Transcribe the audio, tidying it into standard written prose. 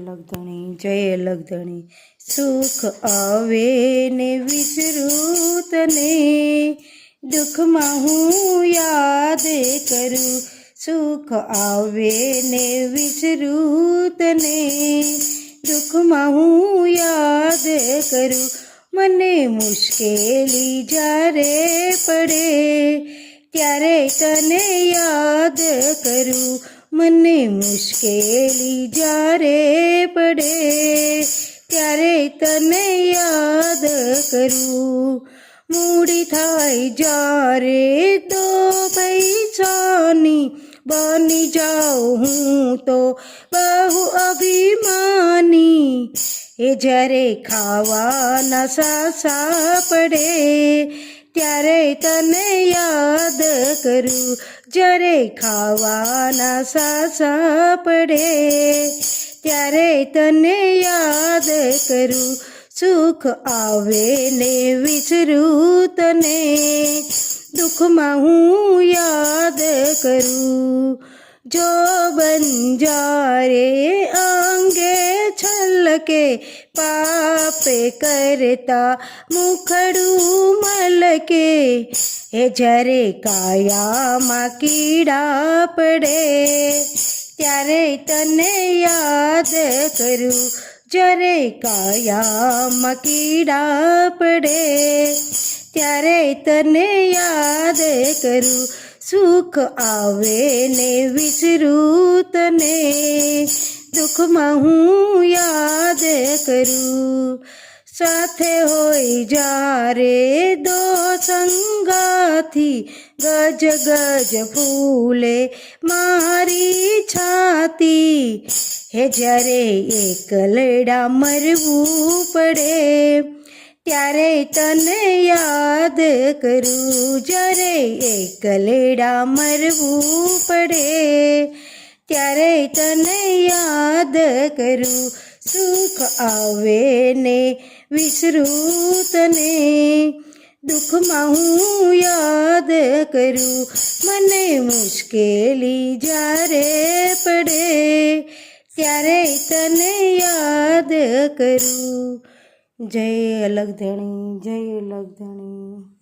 અલગધણી જય અલગધણી। સુખ આવે ને વિસરું તને, દુઃખમાં હું યાદ કરું। સુખ આવે ને વિસરું તને, દુઃખમાં હું યાદ કરું। મને મુશ્કેલી જ્યારે પડે ત્યારે તને યાદ કરું। મને મુશ્કેલી જ્યારે પડે ત્યારે તને યાદ કરું। મૂડી થાય જ્યારે તો પૈસાની બની જાઉં હું તો બહુ અભિમાની। એ જ્યારે ખાવાના સાસા પડે ત્યારે તને યાદ કરું। જ્યારે ખાવાના સાસા પડે ત્યારે તને યાદ કરું। સુખ આવે ને વિસરું તને, દુઃખમાં હું યાદ કરું। જો બંજારે અંગે છલકે, પાપે કરતા મુખડું મલકે। એ જ્યારે કાયામાં કીડા પડે ત્યારે તને યાદ કરું। જ્યારે કાયામાં કીડા પડે ત્યારે તને યાદ કરું। સુખ આવે ને વિસરું તને, દુઃખમાં હું યાદ કરું। સાથે હોય જ્યારે દો સંગાથી, ગજ ગજ ફૂલે મારી છાતી। હે જ્યારે એકલડા મરવું પડે ત્યારે તને યાદ કરું। જ્યારે એકલડા મરવું પડે ત્યારે તને યાદ કરું। સુખ આવે ને વિસરું તને, દુઃખમાં હું યાદ કરું। મને મુશ્કેલી જ્યારે પડે ત્યારે તને યાદ કરું। જય અલગધણી જય અલગધણી।